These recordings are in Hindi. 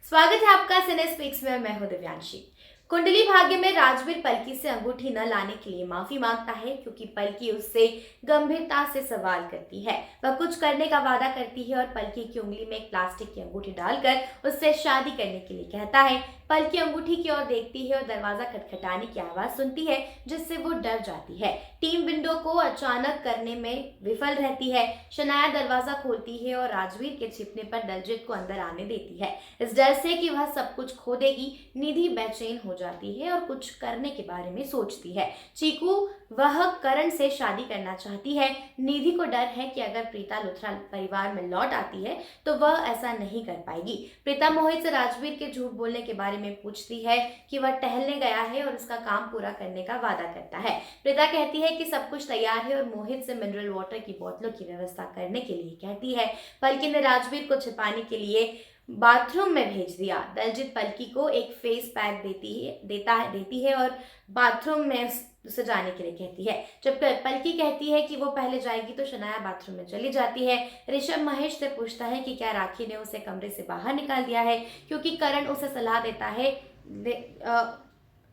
स्वागत है आपका सिनेस्पिक्स में। मैं हूं दिव्यांशी। कुंडली भाग्य में राजवीर पलकी से अंगूठी न लाने के लिए माफी मांगता है क्योंकि पलकी उससे गंभीरता से सवाल करती है। वह कुछ करने का वादा करती है और पलकी की उंगली में एक प्लास्टिक की अंगूठी डालकर उससे शादी करने के लिए कहता है। पलकी अंगूठी की ओर देखती है और दरवाजा खटखटाने की आवाज सुनती है, जिससे वो डर जाती है। टीम विंडो को अचानक करने में विफल रहती है। शनाया दरवाजा खोलती है और राजवीर के छिपने पर दलजीत को अंदर आने देती है। इस डर से कि वह सब कुछ खो देगी, निधि बेचैन हो जाती है और कुछ करने के बारे में सोचती है। चीकू वह करण से शादी करना चाहती है। निधि को डर है कि अगर प्रीता लुथरा परिवार में लौट आती है तो वह ऐसा नहीं कर पाएगी। प्रीता मोहित से राजवीर के झूठ बोलने के बारे में पूछती है कि वह टहलने गया है और उसका काम पूरा करने का वादा करता है। प्रीता कहती है कि सब कुछ तैयार है और मोहित से मिनरल वाटर की बोतलों की व्यवस्था करने के लिए कहती है। पलकी ने राजवीर को छिपाने के लिए बाथरूम में भेज दिया। दलजीत पलकी को एक फेस पैक देती है और बाथरूम में उसे जाने के लिए कहती है। जब पलकी कहती है कि वो पहले जाएगी तो शनाया बाथरूम में चली जाती है। ऋषभ महेश से पूछता है कि क्या राखी ने उसे कमरे से बाहर निकाल दिया है, क्योंकि करण उसे सलाह देता है।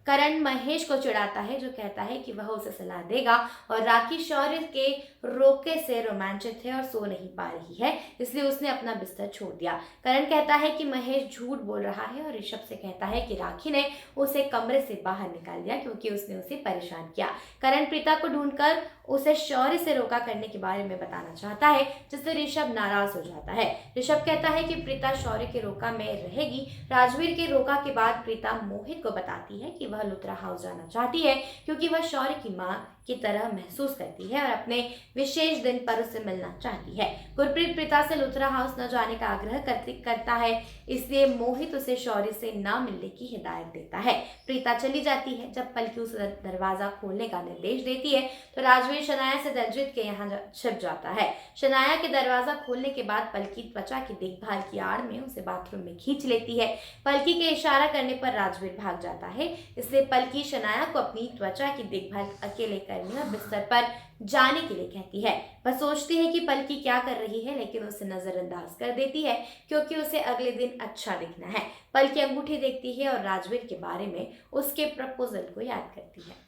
करण महेश को चिढ़ाता है, जो कहता है कि वह उसे सलाह देगा और राखी शौर्य के रोके से रोमांचित है और सो नहीं पा रही है, इसलिए उसने अपना बिस्तर छोड़ दिया। करण कहता है कि महेश झूठ बोल रहा है और ऋषभ से कहता है कि राखी ने उसे कमरे से बाहर निकाल दिया क्योंकि उसने उसे परेशान किया। करण प्रीता को ढूंढकर उसे शौर्य से रोका करने के बारे में बताना चाहता है, जिससे ऋषभ नाराज हो जाता है। ऋषभ कहता है कि प्रीता शौर्य के रोका में रहेगी। राजवीर के रोका के बाद प्रीता मोहित को बताती है कि वह लुथरा हाउस जाना चाहती है क्योंकि वह शौर्य की मां की तरह महसूस करती है और अपने विशेष दिन पर उससे मिलना चाहती है। गुरप्रीत प्रीता से लुथरा हाउस न जाने का आग्रह करता है, इसलिए मोहित उसे शौर्य से न मिलने की हिदायत देता है। प्रीता चली जाती है। जब पलकी उसे दरवाजा खोलने का निर्देश देती है तो राजवीर शनाया से दलजीत के यहाँ छिप जाता है। शनाया के दरवाजा खोलने के बाद पलकी त्वचा की देखभाल की आड़ में उसे बाथरूम में खींच लेती है। पलकी के इशारा करने पर राजवीर भाग जाता है, इसलिए पलकी शनाया को अपनी त्वचा की देखभाल अकेले करने और बिस्तर पर जाने के लिए कहती है। वह सोचती है कि पलकी क्या कर रही है, लेकिन उसे नजरअंदाज कर देती है क्योंकि उसे अगले दिन अच्छा दिखना है। पलकी अंगूठी देखती है और राजवीर के बारे में उसके प्रपोजल को याद करती है।